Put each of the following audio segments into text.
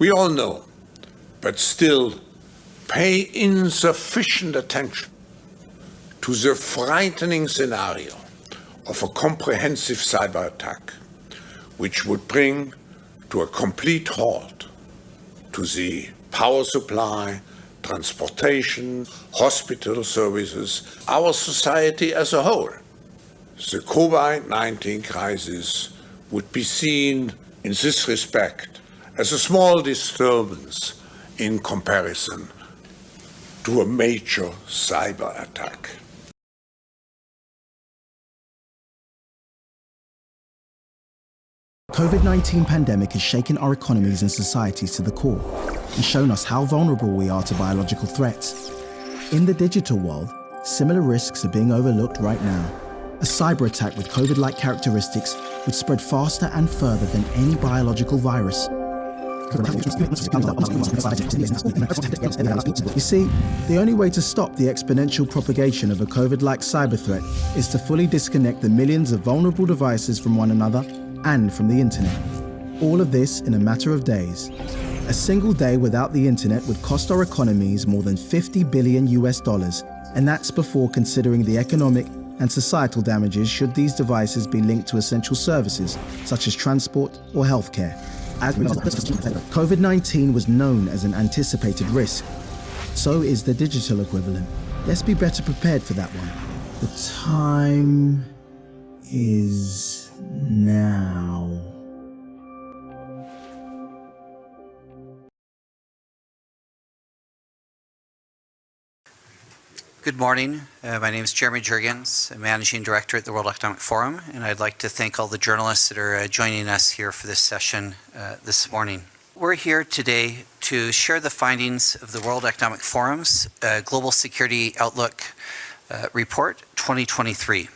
We all know, but still pay insufficient attention to the frightening scenario of a comprehensive cyber attack, which would bring to a complete halt to the power supply, transportation, hospital services, our society as a whole. The COVID-19 crisis would be seen in this respect as a small disturbance in comparison to a major cyber attack. COVID-19 pandemic has shaken our economies and societies to the core and shown us how vulnerable we are to biological threats. In the digital world, similar risks are being overlooked right now. A cyber attack with COVID-like characteristics would spread faster and further than any biological virus. You see, the only way to stop the exponential propagation of a COVID-like cyber threat is to fully disconnect the millions of vulnerable devices from one another and from the internet. All of this in a matter of days. A single day without the internet would cost our economies more than $50 billion, and that's before considering the economic and societal damages should these devices be linked to essential services such as transport or healthcare. COVID-19 was known as an anticipated risk. So is the digital equivalent. Let's be better prepared for that one. The time is now. Good morning. My name is Jeremy Jurgens. I'm Managing Director at the World Economic Forum, and I'd like to thank all the journalists that are joining us here for this session this morning. We're here today to share the findings of the World Economic Forum's Global Security Outlook Report 2023.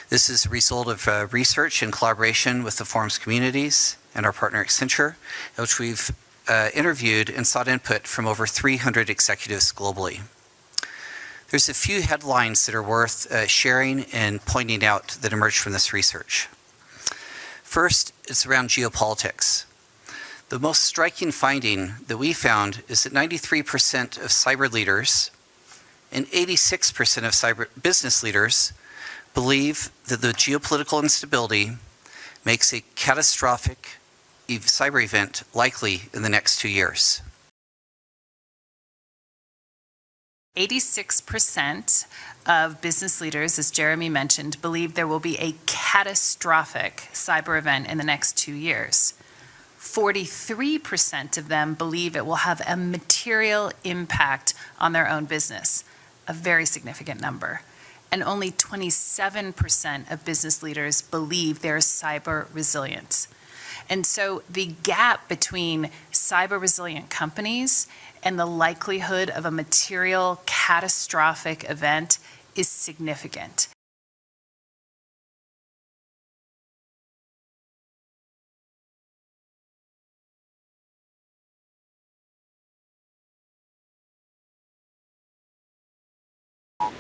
This is a result of research in collaboration with the forum's communities and our partner Accenture, in which we've interviewed and sought input from over 300 executives globally. There's a few headlines that are worth sharing and pointing out that emerged from this research. First, it's around geopolitics. The most striking finding that we found is that 93% of cyber leaders and 86% of cyber business leaders believe that the geopolitical instability makes a catastrophic cyber event likely in the next 2 years. 86% of business leaders, as Jeremy mentioned, believe there will be a catastrophic cyber event in the next 2 years. 43% of them believe it will have a material impact on their own business, a very significant number. And only 27% of business leaders believe they're cyber resilient. And so the gap between cyber resilient companies and the likelihood of a material catastrophic event is significant.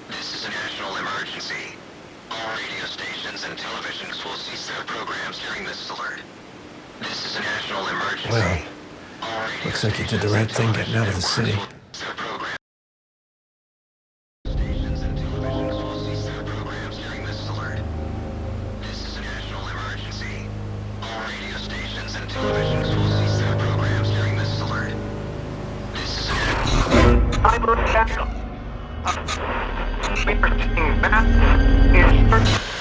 This is a national emergency. All radio stations and televisions will cease their programs during this alert. This is a national emergency. Well, looks like you did the right thing getting out of the city. Stations and televisions will cease their programs during this alert. This is a national emergency. All radio stations and televisions will cease their programs during this alert. This is a cyber attack. We are seeing massive